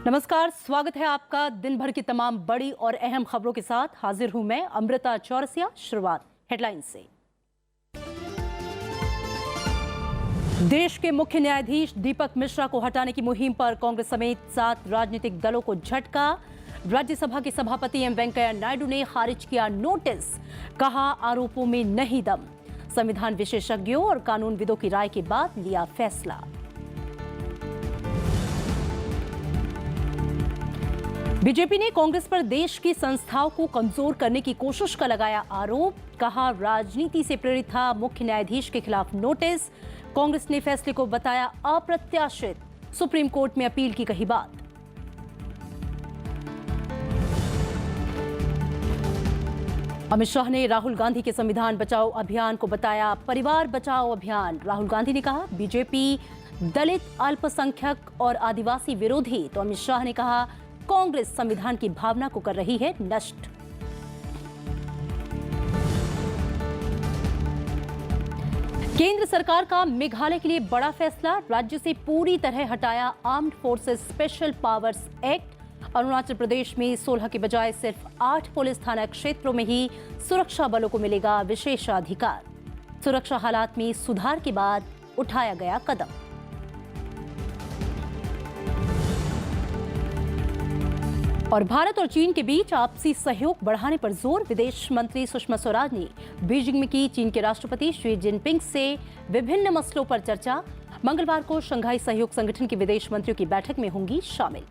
नमस्कार, स्वागत है आपका। दिन भर की तमाम बड़ी और अहम खबरों के साथ हाजिर हूं मैं अमृता चौरसिया। शुरुआत हेडलाइन से। देश के मुख्य न्यायाधीश दीपक मिश्रा को हटाने की मुहिम पर कांग्रेस समेत 7 राजनीतिक दलों को झटका। राज्यसभा के सभापति एम वेंकैया नायडू ने खारिज किया नोटिस, कहा आरोपों में नहीं दम। संविधान विशेषज्ञों और कानूनविदों की राय के बाद लिया फैसला। बीजेपी ने कांग्रेस पर देश की संस्थाओं को कमजोर करने की कोशिश का लगाया आरोप, कहा राजनीति से प्रेरित था मुख्य न्यायाधीश के खिलाफ नोटिस। कांग्रेस ने फैसले को बताया अप्रत्याशित, सुप्रीम कोर्ट में अपील की कही बात। अमित शाह ने राहुल गांधी के संविधान बचाओ अभियान को बताया परिवार बचाओ अभियान। राहुल गांधी ने कहा बीजेपी दलित, अल्पसंख्यक और आदिवासी विरोधी, तो अमित शाह ने कहा कांग्रेस संविधान की भावना को कर रही है नष्ट। केंद्र सरकार का मेघालय के लिए बड़ा फैसला, राज्य से पूरी तरह हटाया armed forces special powers act. Arunachal Pradesh में 16 के बजाय सिर्फ 8 पुलिस थाना क्षेत्रों में ही सुरक्षा बलों को मिलेगा विशेषाधिकार। सुरक्षा हालात में सुधार के बाद उठाया गया कदम। और भारत और चीन के बीच आपसी सहयोग बढ़ाने पर जोर, विदेश मंत्री सुषमा स्वराज ने बीजिंग में की चीन के राष्ट्रपति शी जिनपिंग से विभिन्न मसलों पर चर्चा। मंगलवार को शंघाई सहयोग संगठन के विदेश मंत्रियों की बैठक में होंगी शामिल।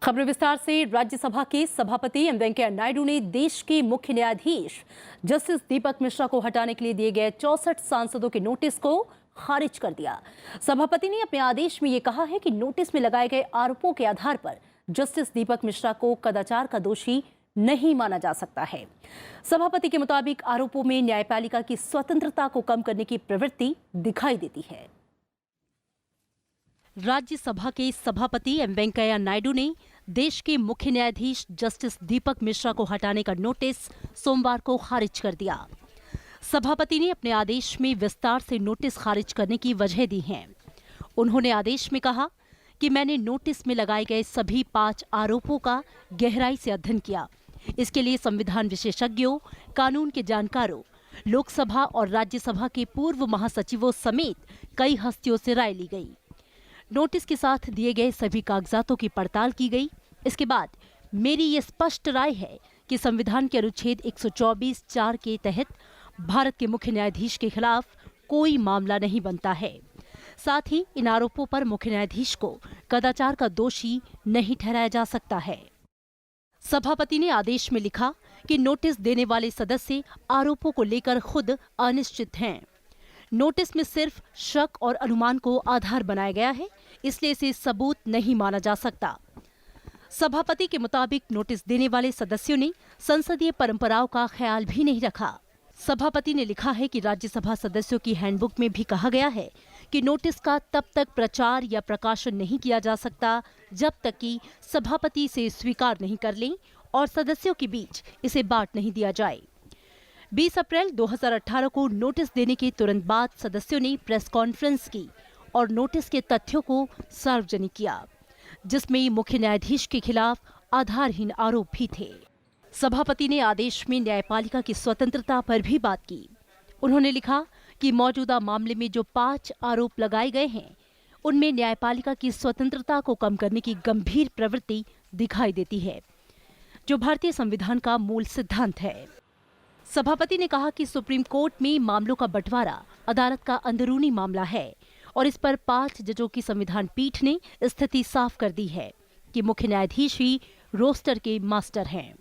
खबर विस्तार से। राज्यसभा के सभापति एम वेंकैया नायडू ने देश के मुख्य न्यायाधीश जस्टिस दीपक मिश्रा को हटाने के लिए दिए गए 64 सांसदों के नोटिस को खारिज कर दिया। सभापति ने अपने आदेश में यह कहा है कि नोटिस में लगाए गए आरोपों के आधार पर जस्टिस दीपक मिश्रा को कदाचार का दोषी नहीं माना जा सकता है। सभापति के मुताबिक आरोपों में न्यायपालिका की स्वतंत्रता को कम करने की प्रवृत्ति दिखाई देती है। राज्यसभा के सभापति एम वेंकैया नायडू ने देश के मुख्य न्यायाधीश जस्टिस दीपक मिश्रा को हटाने का नोटिस सोमवार को खारिज कर दिया। सभापति ने अपने आदेश में विस्तार से नोटिस खारिज करने की वजह दी है। उन्होंने आदेश में कहा कि मैंने नोटिस में लगाए गए सभी 5 आरोपों का गहराई से अध्ययन किया। इसके लिए संविधान विशेषज्ञों, कानून के जानकारों, लोकसभा और राज्यसभा के पूर्व महासचिवों समेत कई हस्तियों से राय ली गई। नोटिस के साथ दिए गए सभी कागजातों की पड़ताल की गई। इसके बाद मेरी ये स्पष्ट राय है कि संविधान के अनुच्छेद 124(4) के तहत भारत के मुख्य न्यायाधीश के खिलाफ कोई मामला नहीं बनता है। साथ ही इन आरोपों पर मुख्य न्यायाधीश को कदाचार का दोषी नहीं ठहराया जा सकता है। सभापति ने आदेश में लिखा कि नोटिस देने वाले सदस्य आरोपों को लेकर खुद अनिश्चित हैं। नोटिस में सिर्फ शक और अनुमान को आधार बनाया गया है, इसलिए इसे सबूत नहीं माना जा सकता। सभापति के मुताबिक नोटिस देने वाले सदस्यों ने संसदीय परंपराओं का ख्याल भी नहीं रखा। सभापति ने लिखा है कि राज्यसभा सदस्यों की हैंडबुक में भी कहा गया है कि नोटिस का तब तक प्रचार या प्रकाशन नहीं किया जा सकता जब तक कि सभापति इसे स्वीकार नहीं कर लें और सदस्यों के बीच इसे बांट नहीं दिया जाए। 20 अप्रैल 2018 को नोटिस देने के तुरंत बाद सदस्यों ने प्रेस कॉन्फ्रेंस की और नोटिस के तथ्यों को सार्वजनिक किया, जिसमें मुख्य न्यायाधीश के खिलाफ आधारहीन आरोप भी थे। सभापति ने आदेश में न्यायपालिका की स्वतंत्रता पर भी बात की। उन्होंने लिखा कि मौजूदा मामले में जो 5 आरोप लगाए गए हैं, उनमें न्यायपालिका की स्वतंत्रता को कम करने की गंभीर प्रवृत्ति दिखाई देती है, जो भारतीय संविधान का मूल सिद्धांत है। सभापति ने कहा कि सुप्रीम कोर्ट में मामलों का बंटवारा अदालत का अंदरूनी मामला है और इस पर 5 जजों की संविधान पीठ ने स्थिति साफ कर दी है कि मुख्य न्यायाधीश ही रोस्टर के मास्टर हैं।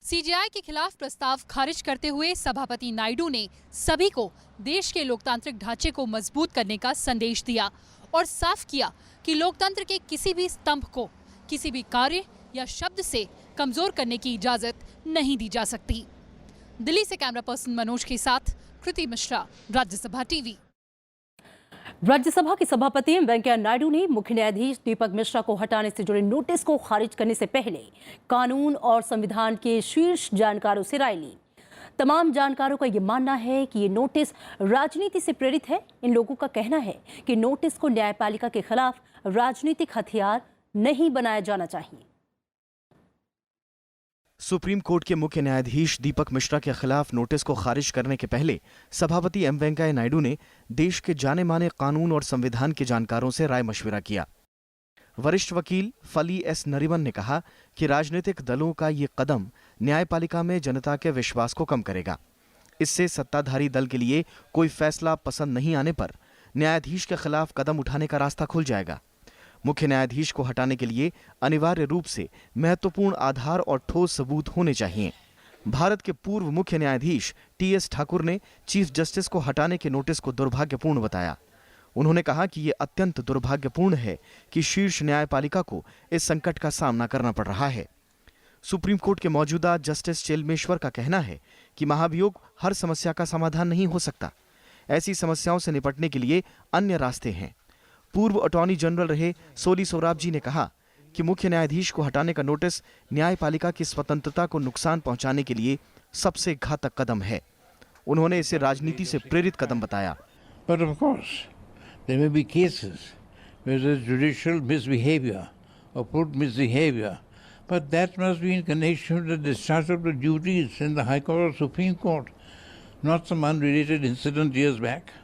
सीजेआई के खिलाफ प्रस्ताव खारिज करते हुए सभापति नायडू ने सभी को देश के लोकतांत्रिक ढांचे को मजबूत करने का संदेश दिया और साफ किया कि लोकतंत्र के किसी भी स्तंभ को किसी भी कार्य या शब्द से कमजोर करने की इजाजत नहीं दी जा सकती। दिल्ली से कैमरा पर्सन मनोज के साथ कृति मिश्रा, राज्यसभा टीवी। राज्यसभा के सभापति एम वेंकैया नायडू ने मुख्य न्यायाधीश दीपक मिश्रा को हटाने से जुड़े नोटिस को खारिज करने से पहले कानून और संविधान के शीर्ष जानकारों से राय ली। तमाम जानकारों का ये मानना है कि ये नोटिस राजनीति से प्रेरित है। इन लोगों का कहना है कि नोटिस को न्यायपालिका के खिलाफ राजनीतिक हथियार नहीं बनाया जाना चाहिए। सुप्रीम कोर्ट के मुख्य न्यायाधीश दीपक मिश्रा के खिलाफ नोटिस को खारिज करने के पहले सभापति एम वेंकैया नायडू ने देश के जाने माने कानून और संविधान के जानकारों से राय मशविरा किया। वरिष्ठ वकील फली एस नरीमन ने कहा कि राजनीतिक दलों का ये कदम न्यायपालिका में जनता के विश्वास को कम करेगा। इससे सत्ताधारी दल के लिए कोई फैसला पसंद नहीं आने पर न्यायाधीश के खिलाफ कदम उठाने का रास्ता खुल जाएगा। मुख्य न्यायाधीश को हटाने के लिए अनिवार्य रूप से महत्वपूर्ण आधार और ठोस सबूत होने चाहिए। भारत के पूर्व मुख्य न्यायाधीश टी.एस. ठाकुर ने चीफ जस्टिस को हटाने के नोटिस को दुर्भाग्यपूर्ण बताया। उन्होंने कहा कि यह अत्यंत दुर्भाग्यपूर्ण है कि शीर्ष न्यायपालिका को इस संकट का सामना करना पड़ रहा है। सुप्रीम कोर्ट के मौजूदा जस्टिस चेलमेश्वर का कहना है कि महाभियोग हर समस्या का समाधान नहीं हो सकता। ऐसी समस्याओं से निपटने के लिए अन्य रास्ते हैं। पूर्व अटॉर्नी जनरल रहे सोली सोराब जी ने कहा कि मुख्य न्यायाधीश को हटाने का नोटिस न्यायपालिका की स्वतंत्रता को नुकसान पहुंचाने के लिए सबसे घातक कदम है। उन्होंने इसे राजनीति से प्रेरित कदम बताया। But of course, there may be cases where there is judicial misbehavior or put misbehavior, but that must be in connection with the discharge of the duties in the High Court or Supreme Court, not some unrelated incident years back.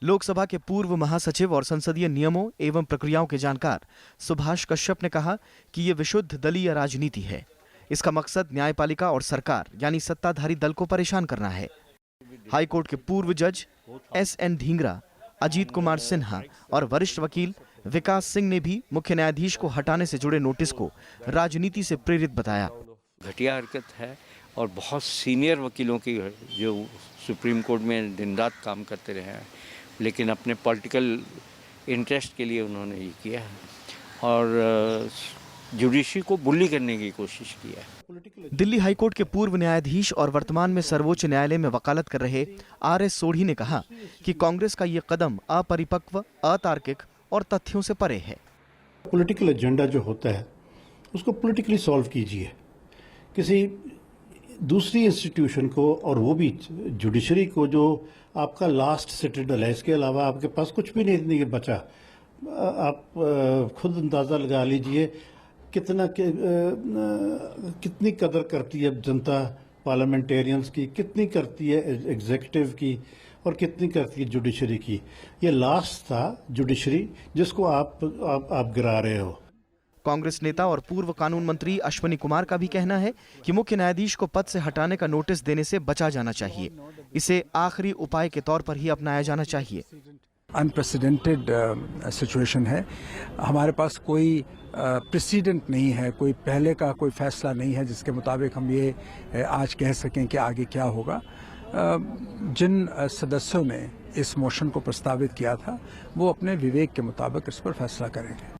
Lok Sabha के पूर्व महासचिव और संसदीय नियमों एवं प्रक्रियाओं के जानकार सुभाष कश्यप ने कहा कि ये विशुद्ध दलीय राजनीति है। इसका मकसद न्यायपालिका और सरकार यानी सत्ताधारी दल को परेशान करना है। हाईकोर्ट के पूर्व जज एस.एन. ढींगरा, अजीत कुमार सिन्हा और वरिष्ठ वकील विकास सिंह ने भी मुख्य न्यायाधीश को हटाने से जुड़े नोटिस को राजनीति से प्रेरित बताया। घटिया हरकत है और बहुत सीनियर वकीलों की जो सुप्रीम कोर्ट में दिन रात काम करते रहे हैं, लेकिन अपने पॉलिटिकल इंटरेस्ट के लिए उन्होंने ये किया है और जुडिशरी को बुली करने की कोशिश की है। दिल्ली हाईकोर्ट के पूर्व न्यायाधीश और वर्तमान में सर्वोच्च न्यायालय में वकालत कर रहे आर.एस. सोढ़ी ने कहा कि कांग्रेस का ये कदम अपरिपक्व, अतार्किक और तथ्यों से परे है। पॉलिटिकल एजेंडा जो होता है उसको पॉलिटिकली सॉल्व कीजिए। किसी दूसरी इंस्टीट्यूशन को, और वो भी जुडिशरी को, जो आपका लास्ट सिटिडल है, इसके अलावा आपके पास कुछ भी नहीं बचा। आप खुद अंदाज़ा लगा लीजिए कितनी कदर करती है जनता पार्लियामेंटेरियंस की, कितनी करती है एग्जीक्यूटिव की और कितनी करती है जुडिशरी की। ये लास्ट था जुडिशरी जिसको आप गिरा रहे हो। कांग्रेस नेता और पूर्व कानून मंत्री अश्विनी कुमार का भी कहना है कि मुख्य न्यायाधीश को पद से हटाने का नोटिस देने से बचा जाना चाहिए। इसे आखिरी उपाय के तौर पर ही अपनाया जाना चाहिए। अनप्रेसिडेंटेड सिचुएशन है। हमारे पास कोई प्रेसिडेंट नहीं है, कोई पहले का कोई फैसला नहीं है जिसके मुताबिक हम ये आज कह सकें कि आगे क्या होगा। जिन सदस्यों ने इस मोशन को प्रस्तावित किया था वो अपने विवेक के मुताबिक इस पर फैसला करेंगे।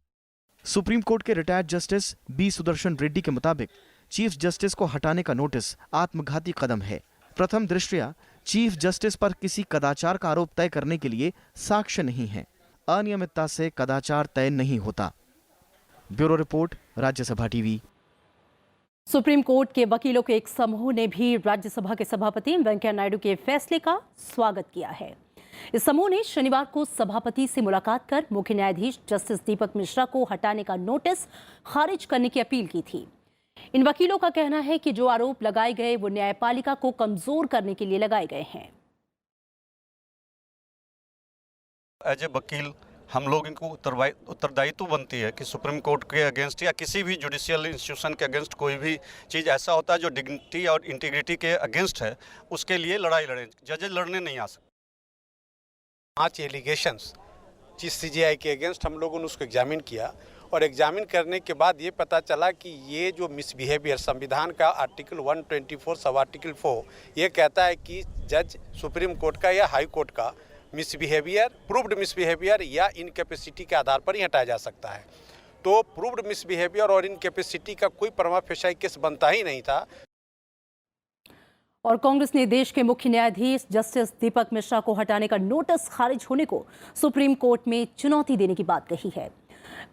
सुप्रीम कोर्ट के retired justice B Sudarshan Reddy के मुताबिक चीफ जस्टिस को हटाने का नोटिस आत्मघाती कदम है। प्रथम दृष्टया चीफ जस्टिस पर किसी कदाचार का आरोप तय करने के लिए साक्ष्य नहीं है। अनियमितता से कदाचार तय नहीं होता। Bureau report, Rajya Sabha TV. Supreme court के वकीलों के एक समूह ने भी राज्यसभा के सभापति वेंकैया नायडू के फैसले का स्वागत किया है। इस समूह ने शनिवार को सभापति से मुलाकात कर मुख्य न्यायाधीश जस्टिस दीपक मिश्रा को हटाने का नोटिस खारिज करने की अपील की थी। इन वकीलों का कहना है कि जो आरोप लगाए गए वो न्यायपालिका को कमजोर करने के लिए लगाए गए हैं। एज ए वकील हम लोग इनको उत्तरदायित्व बनती है कि सुप्रीम कोर्ट के अगेंस्ट या किसी भी जुडिशियल इंस्टीट्यूशन के अगेंस्ट कोई भी चीज़ ऐसा होता है जो डिग्निटी और इंटीग्रिटी के अगेंस्ट है, उसके लिए लड़ाई लड़ें। जजेज लड़ने नहीं आ सकते। 5 एलिगेशंस जिस सीजीआई के अगेंस्ट हम लोगों ने उसको एग्जामिन किया और एग्जामिन करने के बाद ये पता चला कि ये जो मिसबिहेवियर संविधान का आर्टिकल 124 सब आर्टिकल 4 ये कहता है कि जज सुप्रीम कोर्ट का या हाई कोर्ट का मिसबिहेवियर, प्रूव्ड मिसबिहेवियर या इनकैपेसिटी के आधार पर ही हटाया जा सकता है। तो प्रूव्ड मिसबिहेवियर और इनकैपेसिटी का कोई प्रमा फेसाई केस बनता ही नहीं था। और कांग्रेस ने देश के मुख्य न्यायाधीश जस्टिस दीपक मिश्रा को हटाने का नोटिस खारिज होने को सुप्रीम कोर्ट में चुनौती देने की बात कही है।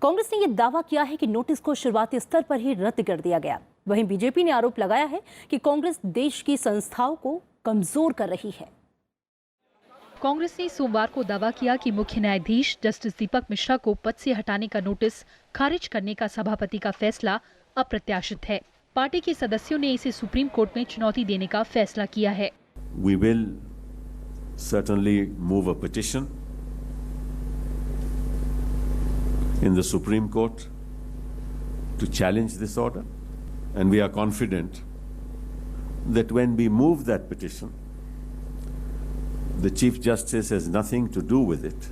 कांग्रेस ने यह दावा किया है कि नोटिस को शुरुआती स्तर पर ही रद्द कर दिया गया। वहीं बीजेपी ने आरोप लगाया है कि कांग्रेस देश की संस्थाओं को कमजोर कर रही है। कांग्रेस ने सोमवार को दावा किया कि मुख्य न्यायाधीश जस्टिस दीपक मिश्रा को पद से हटाने का नोटिस खारिज करने का सभापति का फैसला अप्रत्याशित है। पार्टी के सदस्यों ने इसे सुप्रीम कोर्ट में चुनौती देने का फैसला किया है। We will certainly move a petition in the Supreme Court to challenge this order, and we are confident that when we move that petition, the Chief Justice has nothing to do with it.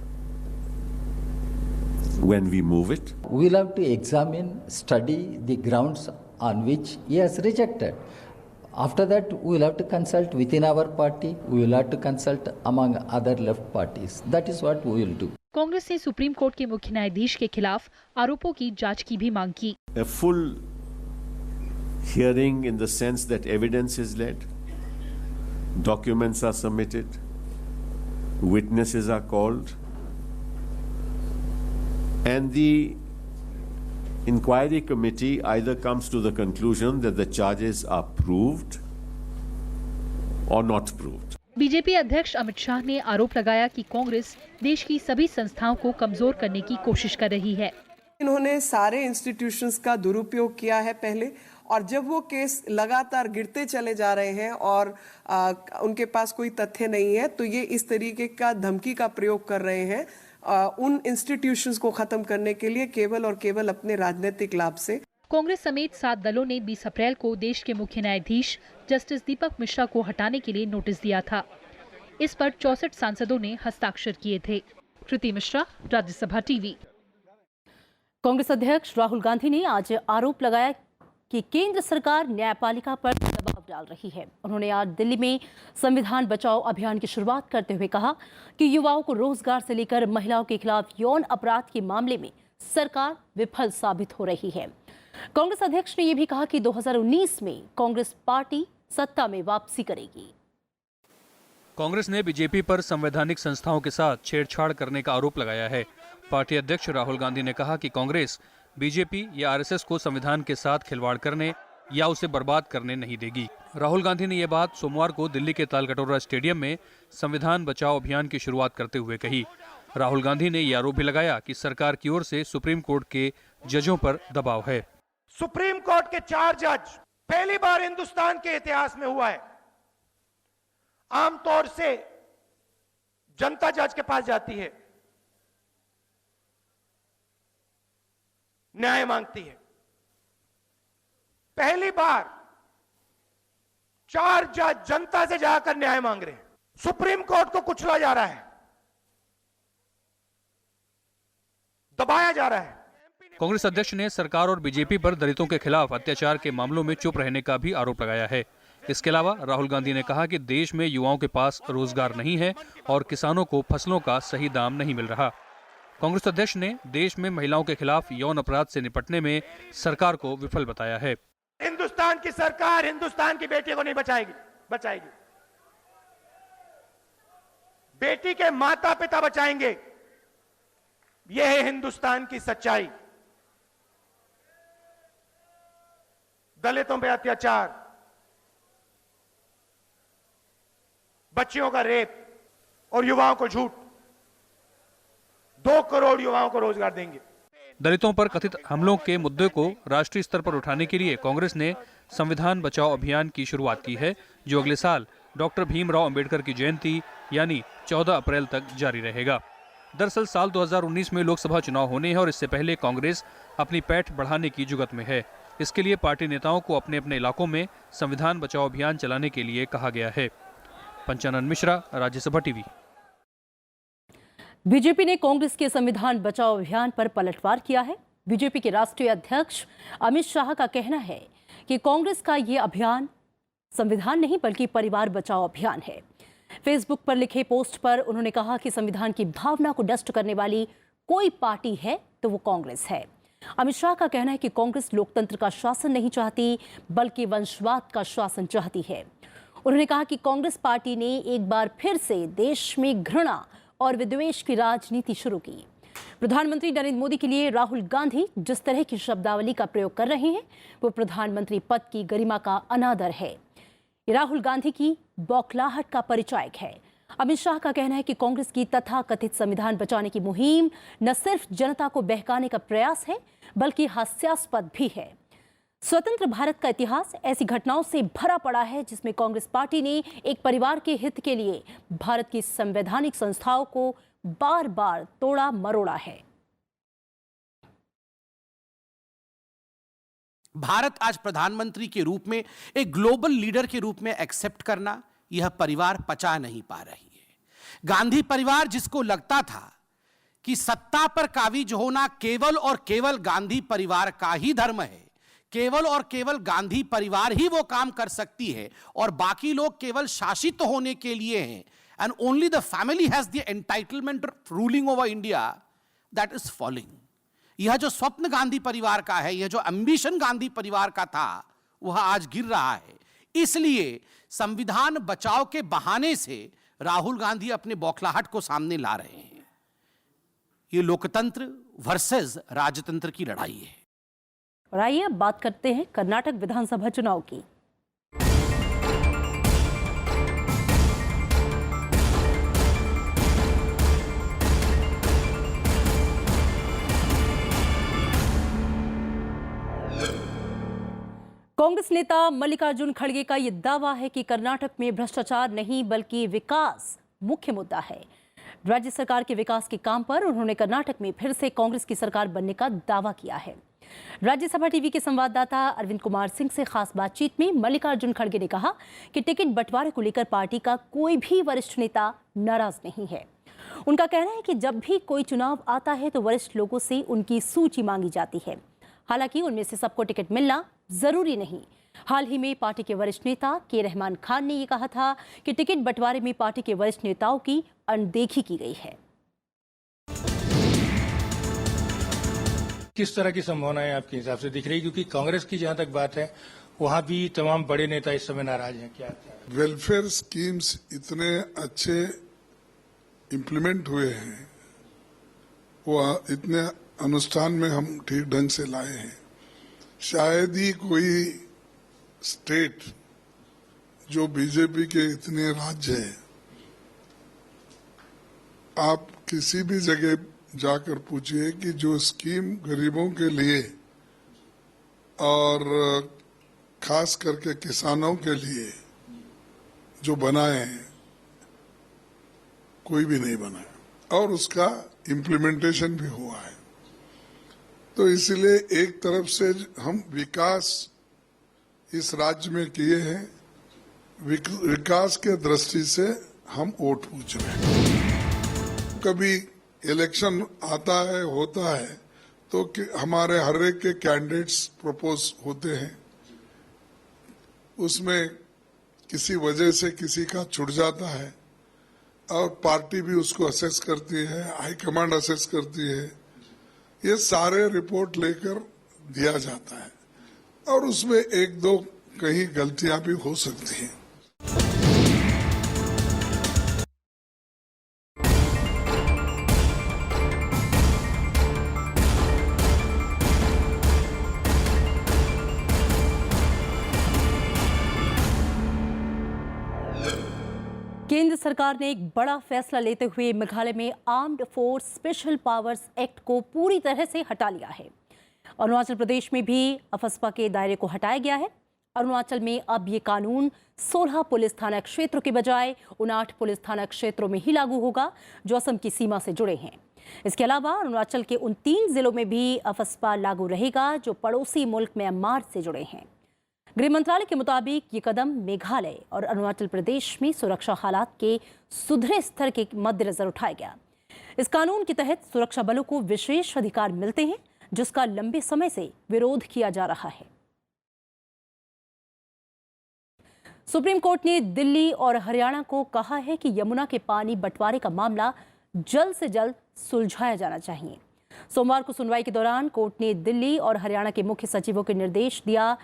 When we move it, we will have to examine, study the grounds on which he has rejected. After that, we will have to consult within our party, we will have to consult among other left parties. That is what we will do. Congress ने supreme court के मुख्य न्यायाधीश के खिलाफ आरोपों की जांच की भी मांग की। a full hearing in the sense that evidence is led, documents are submitted, witnesses are called, and the inquiry committee either comes to the conclusion that the charges are proved or not proved. BJP अध्यक्ष अमित शाह ने आरोप लगाया कि कांग्रेस देश की सभी संस्थाओं को कमजोर करने की कोशिश कर रही है। इन्होंने सारे इंस्टीट्यूशंस का दुरुपयोग किया है पहले, और जब वो केस लगातार गिरते चले जा रहे हैं और उनके पास कोई तथ्य नहीं है, तो ये इस तरीके का धमकी का प्रयोग कर रहे हैं उन इंस्टीट्यूशंस को खत्म करने के लिए, केवल और केवल अपने राजनीतिक लाभ से। कांग्रेस समेत 7 दलों ने 20 अप्रैल को देश के मुख्य न्यायाधीश जस्टिस दीपक मिश्रा को हटाने के लिए नोटिस दिया था। इस पर 64 सांसदों ने हस्ताक्षर किए थे। कृति मिश्रा, राज्यसभा टीवी। कांग्रेस अध्यक्ष राहुल गांधी ने आज आरोप लगाया कि केंद्र सरकार न्यायपालिका पर दबाव डाल रही है। उन्होंने आज दिल्ली में संविधान बचाओ अभियान की शुरुआत करते हुए कहा कि युवाओं को रोजगार से लेकर महिलाओं के खिलाफ यौन अपराध के मामले में सरकार विफल साबित हो रही है। कांग्रेस अध्यक्ष ने यह भी कहा कि 2019 में कांग्रेस पार्टी सत्ता में वापसी करेगी। कांग्रेस ने बीजेपी पर संवैधानिक संस्थाओं के साथ छेड़छाड़ करने का आरोप लगाया है। पार्टी अध्यक्ष राहुल गांधी ने कहा कि कांग्रेस बीजेपी या आरएसएस को संविधान के साथ खिलवाड़ करने या उसे बर्बाद करने नहीं देगी। राहुल गांधी ने यह बात सोमवार को दिल्ली के तालकटोरा स्टेडियम में संविधान बचाओ अभियान की शुरुआत करते हुए कही। राहुल गांधी ने यह आरोप भी लगाया कि सरकार की ओर से सुप्रीम कोर्ट के जजों पर दबाव है। सुप्रीम कोर्ट के 4 जज पहली बार हिंदुस्तान के इतिहास में हुआ है। आमतौर से जनता जज के पास जाती है, न्याय मांगती है। पहली बार 4 जज जनता से जाकर न्याय मांग रहे हैं। सुप्रीम कोर्ट को कुचला जा रहा है, दबाया जा रहा है। कांग्रेस अध्यक्ष ने सरकार और बीजेपी पर दलितों के खिलाफ अत्याचार के मामलों में चुप रहने का भी आरोप लगाया है। इसके अलावा राहुल गांधी ने कहा कि देश में युवाओं के पास रोजगार नहीं है और किसानों को फसलों का सही दाम नहीं मिल रहा। कांग्रेस अध्यक्ष ने देश में महिलाओं के खिलाफ यौन अपराध से निपटने में सरकार को विफल बताया है। हिंदुस्तान की सरकार हिंदुस्तान की बेटी को नहीं बचाएगी। बेटी के माता पिता बचाएंगे। यह है हिंदुस्तान की सच्चाई। दलितों पे अत्याचार, बच्चियों का रेप और युवाओं को झूठ। 2 करोड़ युवाओं को रोजगार देंगे। दलितों पर कथित हमलों के मुद्दे को राष्ट्रीय स्तर पर उठाने के लिए कांग्रेस ने संविधान बचाओ अभियान की शुरुआत की है, जो अगले साल डॉक्टर भीमराव अंबेडकर की जयंती यानी 14 अप्रैल तक जारी रहेगा। दरअसल साल 2019 में लोकसभा चुनाव होने हैं और इससे पहले कांग्रेस अपनी पैठ बढ़ाने की जुगत में है। इसके लिए पार्टी नेताओं को अपने अपने इलाकों में संविधान बचाओ अभियान चलाने के लिए कहा गया है। पंचानन मिश्रा, राज्यसभा टीवी। बीजेपी ने कांग्रेस के संविधान बचाओ अभियान पर पलटवार किया है। बीजेपी के राष्ट्रीय अध्यक्ष अमित शाह का कहना है कि कांग्रेस का ये अभियान संविधान नहीं बल्कि परिवार बचाओ अभियान है। फेसबुक पर लिखे पोस्ट पर उन्होंने कहा कि संविधान की भावना को नष्ट करने वाली कोई पार्टी है तो वो कांग्रेस है। अमित शाह का कहना है कि कांग्रेस लोकतंत्र का शासन नहीं चाहती बल्कि वंशवाद का शासन चाहती है। उन्होंने कहा कि कांग्रेस पार्टी ने एक बार फिर से देश में घृणा और विद्वेष की राजनीति शुरू की। प्रधानमंत्री नरेंद्र मोदी के लिए राहुल गांधी जिस तरह की शब्दावली का प्रयोग कर रहे हैं वो प्रधानमंत्री पद की गरिमा का अनादर है। ये राहुल गांधी की बौखलाहट का परिचायक है। अमित शाह का कहना है कि कांग्रेस की तथाकथित संविधान बचाने की मुहिम न सिर्फ जनता को बहकाने का प्रयास है बल्कि हास्यास्पद भी है। स्वतंत्र भारत का इतिहास ऐसी घटनाओं से भरा पड़ा है जिसमें कांग्रेस पार्टी ने एक परिवार के हित के लिए भारत की संवैधानिक संस्थाओं को बार बार तोड़ा मरोड़ा है। भारत आज प्रधानमंत्री के रूप में एक ग्लोबल लीडर के रूप में एक्सेप्ट करना यह परिवार पचा नहीं पा रही है। गांधी परिवार जिसको लगता था कि सत्ता पर काबिज होना केवल और केवल गांधी परिवार का ही धर्म है, केवल और केवल गांधी परिवार ही वो काम कर सकती है और बाकी लोग केवल शासित होने के लिए हैं, and only the family has the entitlement ruling over India, that is falling. यह जो स्वप्न गांधी परिवार का है, यह जो एम्बिशन गांधी परिवार का था, वह आज गिर रहा है। इसलिए संविधान बचाव के बहाने से राहुल गांधी अपने बौखलाहट को सामने ला रहे हैं। ये लोकतंत्र वर्सेस राजतंत्र की लड़ाई है। और आइए अब बात करते हैं कर्नाटक विधानसभा चुनाव की। कांग्रेस नेता मल्लिकार्जुन खड़गे का यह दावा है कि कर्नाटक में भ्रष्टाचार नहीं बल्कि विकास मुख्य मुद्दा है। राज्य सरकार के विकास के काम पर उन्होंने कर्नाटक में फिर से कांग्रेस की सरकार बनने का दावा किया है। राज्यसभा टीवी के संवाददाता अरविंद कुमार सिंह से खास बातचीत में मल्लिकार्जुन खड़गे ने कहा कि टिकट बंटवारे को लेकर पार्टी का कोई भी वरिष्ठ नेता नाराज नहीं है। उनका कहना है कि जब भी कोई चुनाव आता है तो वरिष्ठ लोगों से उनकी सूची मांगी जाती है। हालांकि उनमें से सबको टिकट मिलना जरूरी नहीं। हाल ही में पार्टी के वरिष्ठ नेता के रहमान खान ने यह कहा था कि टिकट बंटवारे में पार्टी के वरिष्ठ नेताओं की अनदेखी की गई है। किस तरह की संभावनाएं आपके हिसाब से दिख रही, क्योंकि कांग्रेस की जहां तक बात है वहां भी तमाम बड़े नेता इस समय नाराज हैं। क्या वेलफेयर स्कीम्स इतने अच्छे इम्प्लीमेंट हुए हैं, वो इतने अनुष्ठान में हम ठीक ढंग से लाए हैं, शायद ही कोई स्टेट जो बीजेपी के इतने राज्य है, आप किसी भी जगह जाकर पूछिए कि जो स्कीम गरीबों के लिए और खास करके किसानों के लिए जो बनाए हैं, कोई भी नहीं बनाया और उसका इम्प्लीमेंटेशन भी हुआ है। तो इसलिए एक तरफ से हम विकास इस राज्य में किए हैं, विकास के दृष्टि से हम वोट पूछ रहे हैं। कभी इलेक्शन आता है, होता है, तो हमारे हर एक के कैंडिडेट्स प्रपोज होते हैं, उसमें किसी वजह से किसी का छूट जाता है और पार्टी भी उसको असेस करती है, हाईकमांड असेस करती है, ये सारे रिपोर्ट लेकर दिया जाता है और उसमें एक दो कहीं गलतियां भी हो सकती हैं। केंद्र सरकार ने एक बड़ा फैसला लेते हुए मेघालय में armed force special powers act को पूरी तरह से हटा लिया है। अरुणाचल प्रदेश में भी अफस्पा के दायरे को हटाया गया है। अरुणाचल में अब ये कानून 16 पुलिस थाना क्षेत्रों के बजाय 59 पुलिस थाना क्षेत्रों में ही लागू होगा जो असम की सीमा से जुड़े हैं। इसके अलावा अरुणाचल के उन 3 जिलों में भी अफस्पा लागू रहेगा जो पड़ोसी मुल्क म्यांमार से जुड़े हैं। गृह मंत्रालय के मुताबिक ये कदम मेघालय और अरुणाचल प्रदेश में सुरक्षा हालात के सुधरे स्तर के मद्देनजर उठाया गया। इस कानून के तहत सुरक्षा बलों को विशेष अधिकार मिलते हैं जिसका लंबे समय से विरोध किया जा रहा है। सुप्रीम कोर्ट ने दिल्ली और हरियाणा को कहा है कि यमुना के पानी बंटवारे का मामला जल्द से जल्द सुलझाया जाना चाहिए। सोमवार को सुनवाई के दौरान कोर्ट ने दिल्ली और हरियाणा के मुख्य सचिवों को निर्देश दिया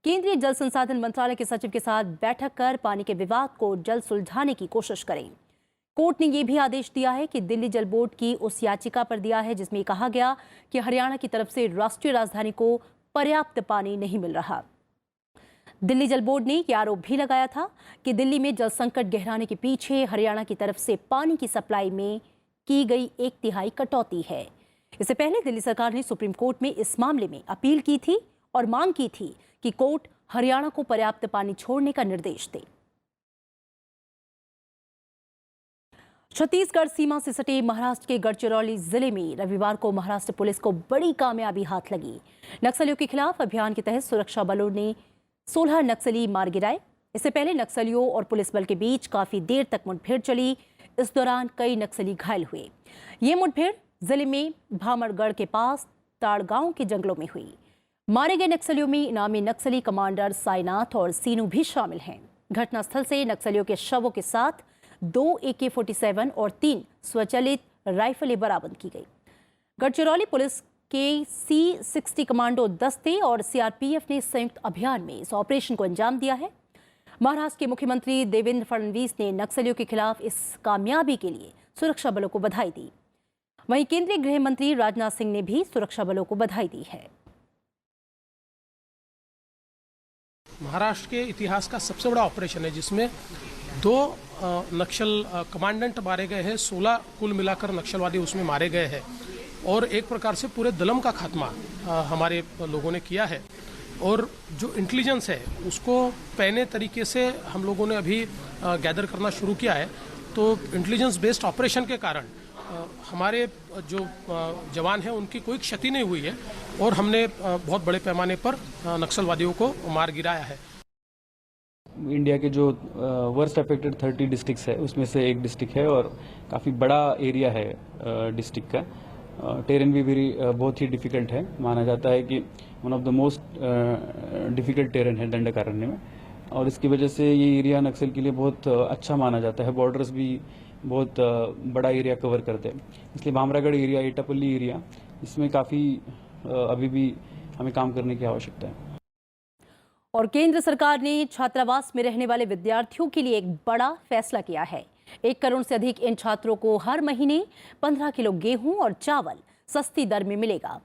केंद्रीय जल संसाधन मंत्रालय के सचिव के साथ बैठक कर पानी के विवाद को जल्द सुलझाने की कोशिश करें। कोर्ट ने यह भी आदेश दिया है कि दिल्ली जल बोर्ड की उस याचिका पर दिया है जिसमें कहा गया कि हरियाणा की तरफ से राष्ट्रीय राजधानी को पर्याप्त पानी नहीं मिल रहा। दिल्ली जल बोर्ड ने यह आरोप भी लगाया था कि दिल्ली में जल संकट गहराने के पीछे हरियाणा की तरफ से पानी की सप्लाई में की गई 1/3 कटौती है। इससे पहले दिल्ली सरकार ने सुप्रीम कोर्ट में इस मामले में अपील की थी और मांग की थी कि कोर्ट हरियाणा को पर्याप्त पानी छोड़ने का निर्देश दे। छत्तीसगढ़ सीमा से सटे महाराष्ट्र के गढ़चिरौली जिले में रविवार को महाराष्ट्र पुलिस को बड़ी कामयाबी हाथ लगी। नक्सलियों के खिलाफ अभियान के तहत सुरक्षा बलों ने 16 नक्सली मार गिराए। इससे पहले नक्सलियों और पुलिस बल के बीच काफी देर तक मुठभेड़ चली। इस दौरान कई नक्सली घायल हुए। ये मुठभेड़ जिले में भामरगढ़ के पास ताड़गांव के जंगलों में हुई। मारे गए नक्सलियों में इनामी नक्सली कमांडर साईनाथ और सीनू भी शामिल हैं। घटनास्थल से नक्सलियों के शवों के साथ 2 AK-47 और 3 स्वचालित राइफलें बरामद की गई। गढ़चिरौली पुलिस के C-60 कमांडो दस्ते और CRPF ने संयुक्त अभियान में इस ऑपरेशन को अंजाम दिया है। महाराष्ट्र के मुख्यमंत्री देवेंद्र फडणवीस ने नक्सलियों के खिलाफ इस कामयाबी के लिए सुरक्षा बलों को बधाई दी। वहीं केंद्रीय गृह मंत्री राजनाथ सिंह ने भी सुरक्षा बलों को बधाई दी है। महाराष्ट्र के इतिहास का सबसे बड़ा ऑपरेशन है जिसमें 2 नक्सल कमांडेंट मारे गए हैं, 16 कुल मिलाकर नक्सलवादी उसमें मारे गए हैं और एक प्रकार से पूरे दलम का खात्मा हमारे लोगों ने किया है। और जो इंटेलिजेंस है उसको पहले तरीके से हम लोगों ने अभी गैदर करना शुरू किया है। तो इंटेलिजेंस बेस्ड ऑपरेशन के कारण हमारे जो जवान हैं उनकी कोई क्षति नहीं हुई है और हमने बहुत बड़े पैमाने पर नक्सलवादियों को मार गिराया है। इंडिया के जो वर्स्ट अफेक्टेड 30 डिस्ट्रिक्ट्स है उसमें से एक डिस्ट्रिक्ट है और काफ़ी बड़ा एरिया है डिस्ट्रिक्ट का। टेरेन भी बहुत ही डिफ़िकल्ट है। माना जाता है कि one of the most difficult terrain है दंडकारण्य में और इसकी वजह से ये एरिया नक्सल के लिए बहुत अच्छा माना जाता है। बॉर्डर्स भी बहुत बड़ा एरिया कवर करते हैं, इसलिए भामरागढ़ एरिया, एटापल्ली एरिया, इसमें काफ़ी अभी भी हमें काम करने की आवश्यकता है। और केंद्र सरकार ने छात्रावास में रहने वाले विद्यार्थियों के लिए एक बड़ा फैसला किया है। 1 करोड़ से अधिक इन छात्रों को हर महीने 15 किलो गेहूं और चावल सस्ती दर में मिलेगा।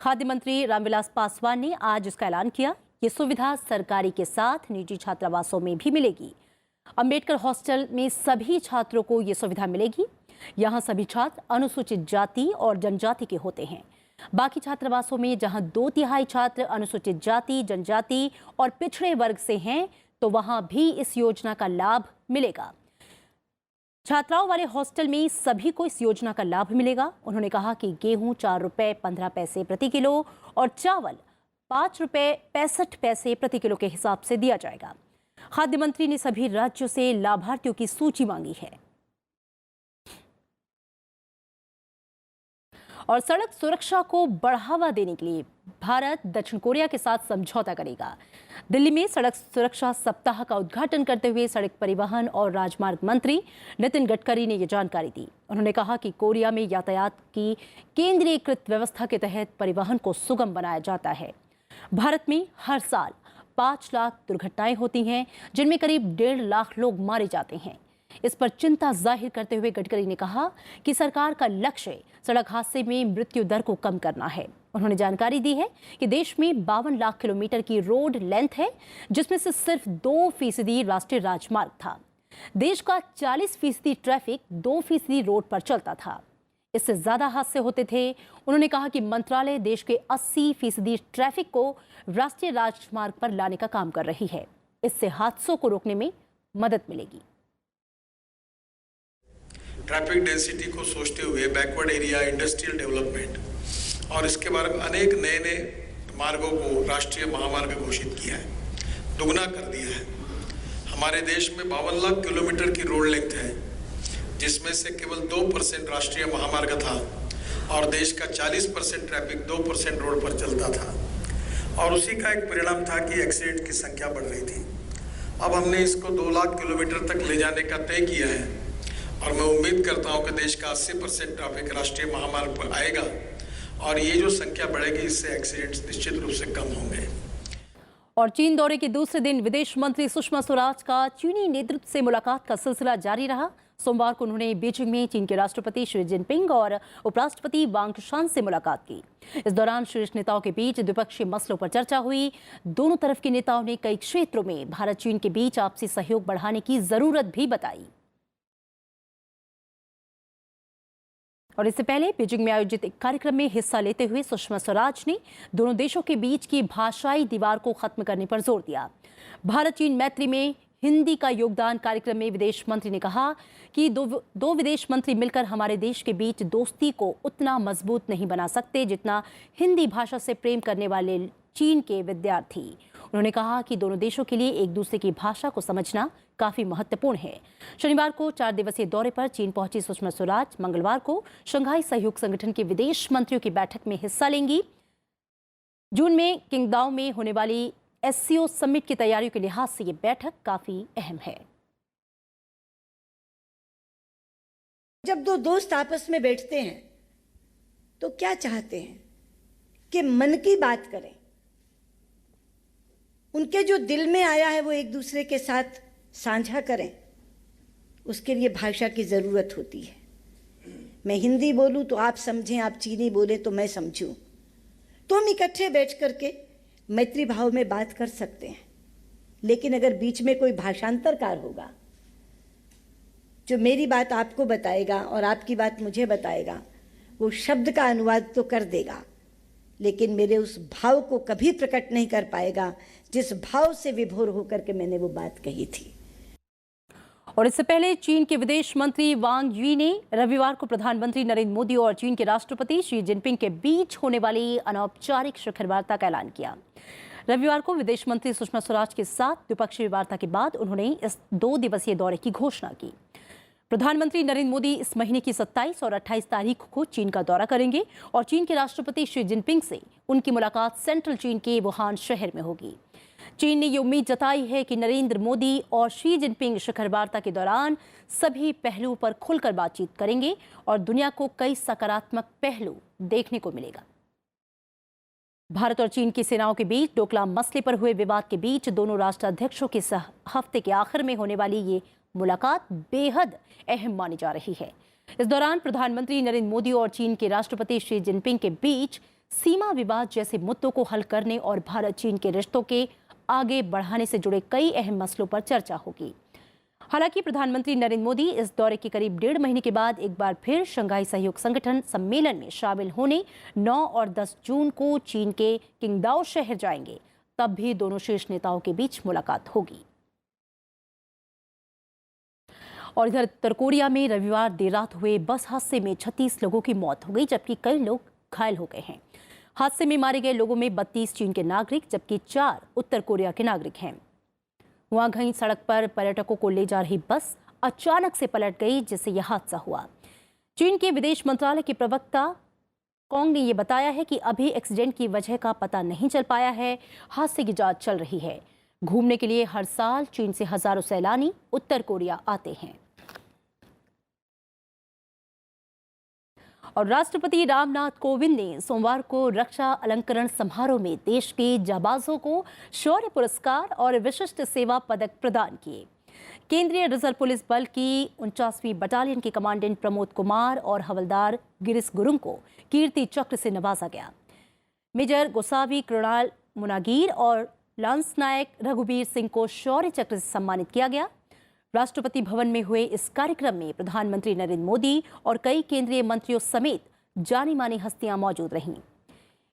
खाद्य मंत्री रामविलास पासवान ने आज इसका ऐलान किया। ये सुविधा सरकारी के साथ निजी छात्रावासों में भी मिलेगी। अंबेडकर हॉस्टल में सभी छात्रों को ये सुविधा मिलेगी। यहाँ सभी छात्र अनुसूचित जाति और जनजाति के होते हैं। बाकी छात्रावासों में जहां 2/3 छात्र अनुसूचित जाति, जनजाति और पिछड़े वर्ग से हैं, तो वहां भी इस योजना का लाभ मिलेगा। छात्राओं वाले हॉस्टल में सभी को इस योजना का लाभ मिलेगा। उन्होंने कहा कि गेहूं 4 रुपए 15 पैसे प्रति किलो और चावल 5 रुपए 65 पैसे प्रति किलो के हिसाब से दिया जाएगा। खाद्य मंत्री ने सभी राज्यों से लाभार्थियों की सूची मांगी है। और सड़क सुरक्षा को बढ़ावा देने के लिए भारत दक्षिण कोरिया के साथ समझौता करेगा। दिल्ली में सड़क सुरक्षा सप्ताह का उद्घाटन करते हुए सड़क परिवहन और राजमार्ग मंत्री नितिन गडकरी ने ये जानकारी दी। उन्होंने कहा कि कोरिया में यातायात की केंद्रीयकृत व्यवस्था के तहत परिवहन को सुगम बनाया जाता है। भारत में हर साल 5 लाख दुर्घटनाएं होती हैं, जिनमें करीब 1.5 लाख लोग मारे जाते हैं। इस पर चिंता जाहिर करते हुए गडकरी ने कहा कि सरकार का लक्ष्य सड़क हादसे में मृत्यु दर को कम करना है। उन्होंने जानकारी दी है कि देश में 52 लाख किलोमीटर की रोड लेंथ है, जिसमें से सिर्फ 2% राष्ट्रीय राजमार्ग था। देश का 40% ट्रैफिक 2% रोड पर चलता था। इससे ज्यादा हादसे होते थे। उन्होंने कहा कि मंत्रालय देश के 80% ट्रैफिक को राष्ट्रीय राजमार्ग पर लाने का काम कर रही है। इससे हादसों को रोकने में मदद मिलेगी। ट्रैफिक डेंसिटी को सोचते हुए बैकवर्ड एरिया, इंडस्ट्रियल डेवलपमेंट और इसके बारे में अनेक नए नए मार्गों को राष्ट्रीय महामार्ग घोषित किया है, दुगना कर दिया है। हमारे देश में 52 लाख किलोमीटर की रोड लेंथ है, जिसमें से केवल 2% राष्ट्रीय महामार्ग था और देश का 40% ट्रैफिक 2% रोड पर चलता था। और उसी का एक परिणाम था कि एक्सीडेंट की संख्या बढ़ रही थी। अब हमने इसको 2 लाख किलोमीटर तक ले जाने का तय किया है और मैं उम्मीद करता हूं कि देश का 80% ट्रैफिक राष्ट्रीय महामार्ग पर आएगा और ये जो संख्या बढ़ेगी, इससे एक्सीडेंट्स निश्चित रूप से कम होंगे। और चीन दौरे के दूसरे दिन विदेश मंत्री सुषमा स्वराज का चीनी नेतृत्व से मुलाकात का सिलसिला जारी रहा। सोमवार को उन्होंने बीजिंग में चीन के राष्ट्रपति शी जिनपिंग और उपराष्ट्रपति वांग शान से मुलाकात की। इस दौरान शीर्ष नेताओं के बीच द्विपक्षीय मसलों पर चर्चा हुई। दोनों तरफ के नेताओं ने कई क्षेत्रों में भारत चीन के बीच आपसी सहयोग बढ़ाने की जरूरत भी बताई। और इससे पहले बीजिंग में आयोजित एक कार्यक्रम में हिस्सा लेते हुए सुषमा स्वराज ने दोनों देशों के बीच की भाषाई दीवार को खत्म करने पर जोर दिया। भारत चीन मैत्री में हिंदी का योगदान कार्यक्रम में विदेश मंत्री ने कहा कि दो विदेश मंत्री मिलकर हमारे देश के बीच दोस्ती को उतना मजबूत नहीं बना सकते जितना हिंदी भाषा से प्रेम करने वाले चीन के विद्यार्थी। उन्होंने कहा कि दोनों देशों के लिए एक दूसरे की भाषा को समझना काफी महत्वपूर्ण है। शनिवार को 4 दिवसीय दौरे पर चीन पहुंची सुषमा स्वराज मंगलवार को शंघाई सहयोग संगठन के विदेश मंत्रियों की बैठक में हिस्सा लेंगी। जून में किंगदाओ में होने वाली SCO समिट की तैयारियों के लिहाज से ये बैठक काफी अहम है। जब दो दोस्त आपस में बैठते हैं तो क्या चाहते हैं कि मन की बात करें, उनके जो दिल में आया है वो एक दूसरे के साथ साझा करें। उसके लिए भाषा की जरूरत होती है। मैं हिंदी बोलूं तो आप समझें, आप चीनी बोले तो मैं समझूं, तो हम इकट्ठे बैठ करके मैत्री भाव में बात कर सकते हैं। लेकिन अगर बीच में कोई भाषांतरकार होगा जो मेरी बात आपको बताएगा और आपकी बात मुझे बताएगा, वो शब्द का अनुवाद तो कर देगा लेकिन मेरे उस भाव को कभी प्रकट नहीं कर पाएगा जिस भाव से विभोर होकर के मैंने वो बात कही थी। और इससे पहले चीन के विदेश मंत्री वांग यी ने रविवार को प्रधानमंत्री नरेंद्र मोदी और चीन के राष्ट्रपति शी जिनपिंग के बीच होने वाली अनौपचारिक शिखर वार्ता का ऐलान किया। रविवार को विदेश मंत्री सुषमा स्वराज के साथ द्विपक्षीय वार्ता के बाद उन्होंने इस 2 दिवसीय दौरे की घोषणा की। प्रधानमंत्री नरेंद्र मोदी इस महीने की 27 और 28 तारीख को चीन का दौरा करेंगे और चीन के राष्ट्रपति शी जिनपिंग से उनकी मुलाकात सेंट्रल चीन के वुहान शहर में होगी। चीन ने ये उम्मीद जताई है कि नरेंद्र मोदी और शी जिनपिंग शिखर वार्ता के दौरान सभी पहलुओं पर खुलकर बातचीत करेंगे और दुनिया को कई सकारात्मक पहलू देखने को मिलेगा। भारत और चीन की सेनाओं के बीच डोकलाम मसले पर हुए विवाद के बीच दोनों राष्ट्राध्यक्षों के हफ्ते के आखिर में होने वाली ये मुलाकात बेहद अहम मानी जा रही है। इस दौरान प्रधानमंत्री नरेंद्र मोदी और चीन के राष्ट्रपति शी जिनपिंग के बीच सीमा विवाद जैसे मुद्दों को हल करने और भारत चीन के रिश्तों के आगे बढ़ाने से जुड़े कई अहम मसलों पर चर्चा होगी। हालांकि प्रधानमंत्री नरेंद्र मोदी इस दौरे के करीब 1.5 महीने के बाद एक बार फिर शंघाई सहयोग संगठन सम्मेलन में शामिल होने 9 और 10 जून को चीन के किंगदाओ शहर जाएंगे। तब भी दोनों शीर्ष नेताओं के बीच मुलाकात होगी। और इधर उत्तर कोरिया में रविवार देर रात हुए बस हादसे में 36 लोगों की मौत हो गई जबकि कई लोग घायल हो गए हैं। हादसे में मारे गए लोगों में 32 चीन के नागरिक जबकि 4 उत्तर कोरिया के नागरिक हैं। हुआंघई सड़क पर पर्यटकों को ले जा रही बस अचानक से पलट गई जिससे यह हादसा हुआ। चीन के विदेश मंत्रालय के प्रवक्ता कोंग ने यह बताया है कि अभी एक्सीडेंट की वजह का पता नहीं चल पाया है। हादसे की जांच चल रही है। घूमने के लिए हर साल चीन से हजारों सैलानी उत्तर कोरिया आते हैं। और राष्ट्रपति रामनाथ कोविंद ने सोमवार को रक्षा अलंकरण समारोह में देश के जाबाजों को शौर्य पुरस्कार और विशिष्ट सेवा पदक प्रदान किए। केंद्रीय रिजर्व पुलिस बल की 49वीं बटालियन के कमांडेंट प्रमोद कुमार और हवलदार गिरीश गुरुंग को कीर्ति चक्र से नवाजा गया। मेजर गोसावी कृणाल मुनागिर और लांस नायक रघुबीर सिंह को शौर्य चक्र से सम्मानित किया गया। राष्ट्रपति भवन में हुए इस कार्यक्रम में प्रधानमंत्री नरेंद्र मोदी और कई केंद्रीय मंत्रियों समेत जानी मानी हस्तियां मौजूद रहीं।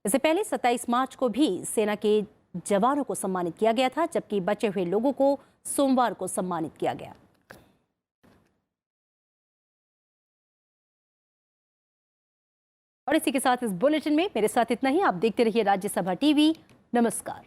इससे पहले 27 मार्च को भी सेना के जवानों को सम्मानित किया गया था जबकि बचे हुए लोगों को सोमवार को सम्मानित किया गया। और इसी के साथ इस बुलेटिन में मेरे साथ इतना ही। आप देखते रहिए राज्यसभा टीवी। नमस्कार।